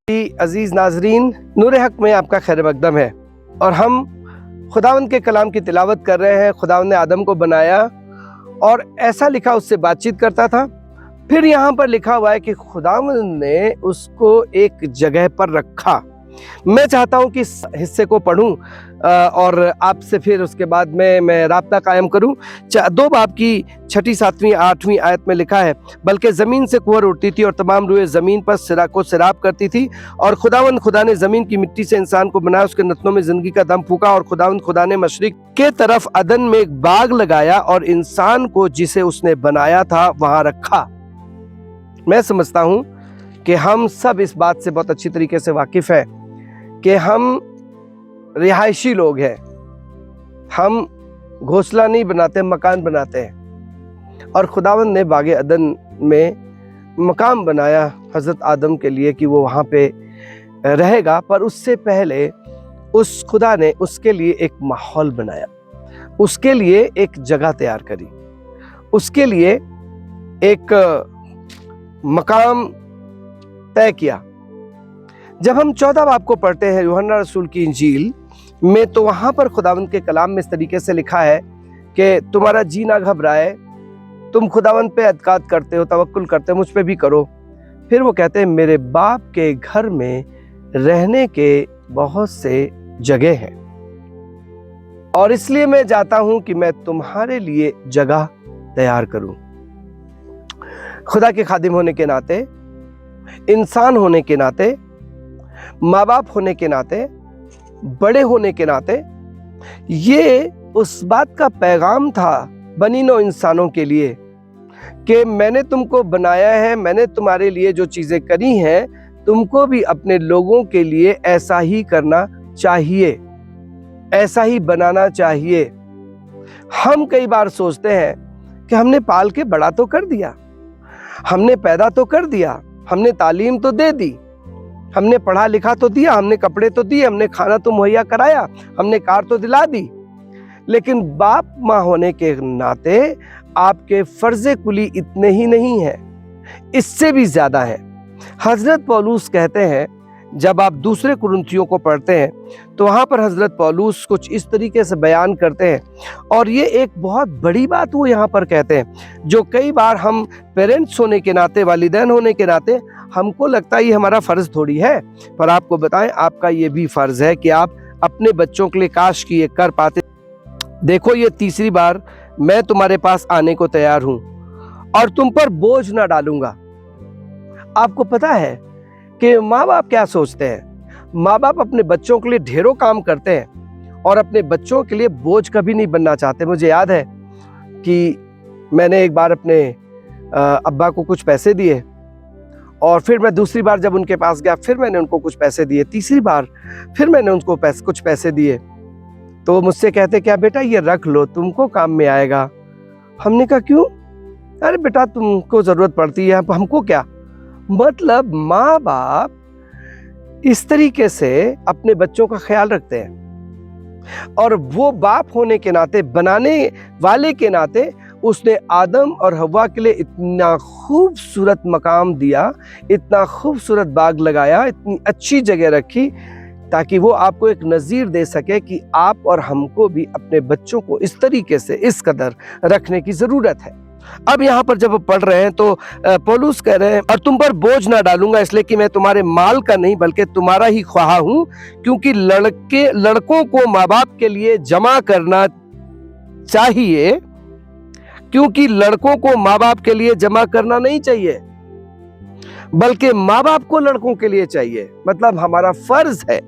عزیز ناظرین، نور حق میں آپ کا خیر مقدم ہے اور ہم خداوند کے کلام کی تلاوت کر رہے ہیں۔ خداوند نے آدم کو بنایا اور ایسا لکھا اس سے بات چیت کرتا تھا۔ پھر یہاں پر لکھا ہوا ہے کہ خداوند نے اس کو ایک جگہ پر رکھا۔ میں چاہتا ہوں کہ اس حصے کو پڑھوں اور آپ سے پھر اس کے بعد میں رابطہ قائم کروں۔ 2 باب کی 6، 7، 8 آیت میں لکھا ہے، بلکہ زمین سے کھور اٹھتی تھی اور تمام روئے زمین پر سراب کرتی تھی، اور خدا نے زمین کی مٹی سے انسان کو بنایا، اس کے نتنوں میں زندگی کا دم پھونکا، اور خدا نے مشرق کے طرف عدن میں ایک باغ لگایا اور انسان کو جسے اس نے بنایا تھا وہاں رکھا۔ میں سمجھتا ہوں کہ ہم سب اس بات سے بہت اچھی طریقے سے واقف ہیں کہ ہم رہائشی لوگ ہیں، ہم گھونسلہ نہیں بناتے، مکان بناتے ہیں، اور خداوند نے باغ عدن میں مقام بنایا حضرت آدم کے لیے کہ وہ وہاں پہ رہے گا، پر اس سے پہلے خدا نے اس کے لیے ایک ماحول بنایا، اس کے لیے ایک جگہ تیار کری، اس کے لیے ایک مقام طے کیا۔ جب ہم 14 باب کو پڑھتے ہیں یوحنا رسول کی انجیل میں، تو وہاں پر خداوند کے کلام میں اس طریقے سے لکھا ہے کہ تمہارا جی نہ گھبرائے، تم خداوند پہ اعتقاد کرتے ہو، توکل کرتے ہو، مجھ پہ بھی کرو۔ پھر وہ کہتے ہیں میرے باپ کے گھر میں رہنے کے بہت سے جگہ ہیں، اور اس لیے میں جاتا ہوں کہ میں تمہارے لیے جگہ تیار کروں۔ خدا کے خادم ہونے کے ناطے، انسان ہونے کے ناطے، ماں باپ ہونے کے ناطے، بڑے ہونے کے ناطے، یہ اس بات کا پیغام تھا بنی نوع انسانوں کے لیے کہ میں نے تم کو بنایا ہے، میں نے تمہارے لیے جو چیزیں کری ہیں، تم کو بھی اپنے لوگوں کے لیے ایسا ہی کرنا چاہیے، ایسا ہی بنانا چاہیے۔ ہم کئی بار سوچتے ہیں کہ ہم نے پال کے بڑا تو کر دیا، ہم نے پیدا تو کر دیا، ہم نے تعلیم تو دے دی، ہم نے پڑھا لکھا تو دیا، ہم نے کپڑے تو دیے، ہم نے کھانا تو مہیا کرایا، ہم نے کار تو دلا دی، لیکن باپ ماں ہونے کے ناطے آپ کے فرض کلی اتنے ہی نہیں ہیں، اس سے بھی زیادہ ہے۔ حضرت پولس کہتے ہیں، جب آپ دوسرے کرنتھیوں کو پڑھتے ہیں تو وہاں پر حضرت پولس کچھ اس طریقے سے بیان کرتے ہیں، اور یہ ایک بہت بڑی بات وہ یہاں پر کہتے ہیں جو کئی بار ہم پیرنٹس ہونے کے ناطے، والدین ہونے کے ناطے ہم کو لگتا ہے یہ ہمارا فرض تھوڑی ہے، پر آپ کو بتائیں آپ کا یہ بھی فرض ہے کہ آپ اپنے بچوں کے لیے کاش کی یہ کر پاتے۔ دیکھو یہ تیسری بار میں تمہارے پاس آنے کو تیار ہوں اور تم پر بوجھ نہ ڈالوں گا۔ آپ کو پتا ہے کہ ماں باپ کیا سوچتے ہیں؟ ماں باپ اپنے بچوں کے لیے ڈھیروں کام کرتے ہیں اور اپنے بچوں کے لیے بوجھ کبھی نہیں بننا چاہتے۔ مجھے یاد ہے کہ میں نے ایک بار اپنے ابا کو کچھ پیسے دیے، اور پھر میں دوسری بار جب ان کے پاس گیا پھر میں نے ان کو کچھ پیسے دیے، تیسری بار پھر میں نے ان کو کچھ پیسے دیے، تو وہ مجھ سے کہتے کیا بیٹا یہ رکھ لو، تم کو کام میں آئے گا۔ ہم نے کہا کیوں؟ ارے بیٹا تم کو ضرورت پڑتی ہے، ہم کو کیا؟ مطلب ماں باپ اس طریقے سے اپنے بچوں کا خیال رکھتے ہیں، اور وہ باپ ہونے کے ناطے، بنانے والے کے ناطے اس نے آدم اور حوا کے لیے اتنا خوبصورت مقام دیا، اتنا خوبصورت باغ لگایا، اتنی اچھی جگہ رکھی تاکہ وہ آپ کو ایک نظیر دے سکے کہ آپ اور ہم کو بھی اپنے بچوں کو اس طریقے سے اس قدر رکھنے کی ضرورت ہے۔ اب یہاں پر جب پڑھ رہے ہیں تو پولس کہہ رہے ہیں اور تم پر بوجھ نہ ڈالوں گا، اس لیے کہ میں تمہارے مال کا نہیں بلکہ تمہارا ہی خواہاں ہوں، کیونکہ لڑکوں کو ماں باپ کے لیے جمع کرنا چاہیے، کیونکہ لڑکوں کو ماں باپ کے لیے جمع کرنا نہیں چاہیے بلکہ ماں باپ کو لڑکوں کے لیے چاہیے، مطلب ہمارا فرض ہے،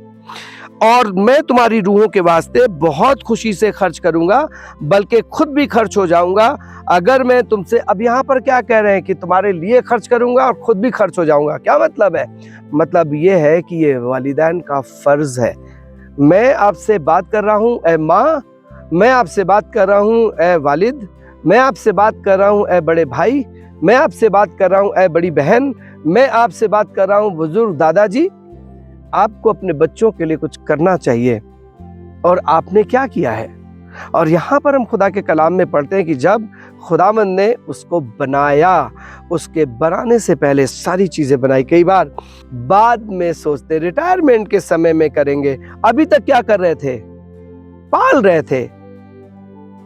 اور میں تمہاری روحوں کے واسطے بہت خوشی سے خرچ کروں گا، بلکہ خود بھی خرچ ہو جاؤں گا اگر میں تم سے۔ اب یہاں پر کیا کہہ رہے ہیں کہ تمہارے لیے خرچ کروں گا اور خود بھی خرچ ہو جاؤں گا، کیا مطلب ہے؟ مطلب یہ ہے کہ یہ والدین کا فرض ہے۔ میں آپ سے بات کر رہا ہوں اے ماں، میں آپ سے بات کر رہا ہوں اے والد، میں آپ سے بات کر رہا ہوں اے بڑے بھائی، میں آپ سے بات کر رہا ہوں اے بڑی بہن، میں آپ سے بات کر رہا ہوں بزرگ دادا جی۔ آپ کو اپنے بچوں کے لیے کچھ کرنا چاہیے، اور آپ نے کیا کیا ہے؟ اور یہاں پر ہم خدا کے کلام میں پڑھتے ہیں کہ جب خداوند نے اس کو بنایا، اس کے بنانے سے پہلے ساری چیزیں بنائی۔ کئی بار بعد میں سوچتے ریٹائرمنٹ کے سمے میں کریں گے، ابھی تک کیا کر رہے تھے؟ پال رہے تھے۔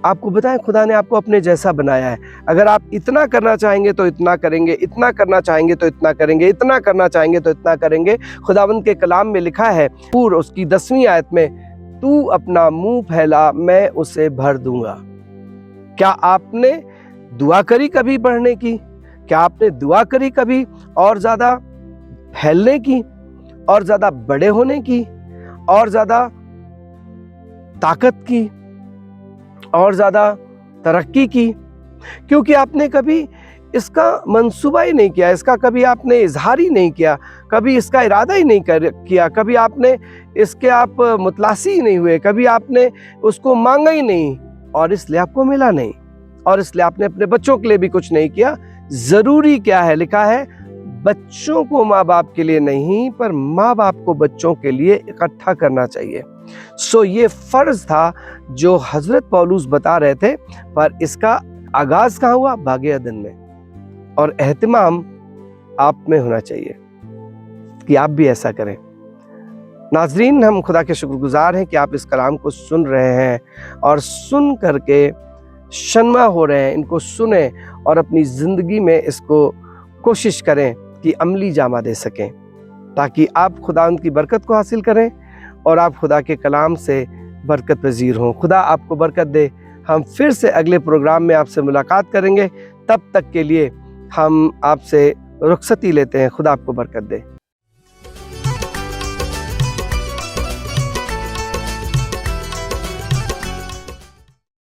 آپ کو بتائیں خدا نے آپ کو اپنے جیسا بنایا ہے۔ اگر آپ اتنا کرنا چاہیں گے تو اتنا کریں گے، اتنا کرنا چاہیں گے تو اتنا کریں گے، اتنا کرنا چاہیں گے تو اتنا کریں گے۔ خداوند کے کلام میں لکھا ہے پور اس کی 10ویں آیت میں، تو اپنا منہ پھیلا میں اسے بھر دوں گا۔ کیا آپ نے دعا کری کبھی بڑھنے کی؟ کیا آپ نے دعا کری کبھی اور زیادہ پھیلنے کی، اور زیادہ بڑے ہونے کی، اور زیادہ طاقت کی، اور زیادہ ترقی کی؟ کیونکہ آپ نے کبھی اس کا منصوبہ ہی نہیں کیا، اس کا کبھی آپ نے اظہار ہی نہیں کیا، کبھی اس کا ارادہ ہی نہیں کیا، کبھی آپ نے اس کے آپ متلاسی ہی نہیں ہوئے، کبھی آپ نے اس کو مانگا ہی نہیں، اور اس لیے آپ کو ملا نہیں، اور اس لیے آپ نے اپنے بچوں کے لیے بھی کچھ نہیں کیا۔ ضروری کیا ہے؟ لکھا ہے بچوں کو ماں باپ کے لیے نہیں، پر ماں باپ کو بچوں کے لیے اکٹھا کرنا چاہیے۔ یہ فرض تھا جو حضرت پولس بتا رہے تھے، پر اس کا آغاز کہاں ہوا؟ باغ عدن میں۔ اور اہتمام آپ میں ہونا چاہیے کہ آپ بھی ایسا کریں۔ ناظرین، ہم خدا کے شکر گزار ہیں کہ آپ اس کلام کو سن رہے ہیں، اور سن کر کے شنما ہو رہے ہیں۔ ان کو سنیں اور اپنی زندگی میں اس کو کوشش کریں کہ عملی جامہ دے سکیں، تاکہ آپ خدا ان کی برکت کو حاصل کریں اور آپ خدا کے کلام سے برکت پذیر ہوں۔ خدا آپ کو برکت دے۔ ہم پھر سے اگلے پروگرام میں آپ سے ملاقات کریں گے۔ تب تک کے لیے ہم آپ سے رخصتی لیتے ہیں۔ خدا آپ کو برکت دے۔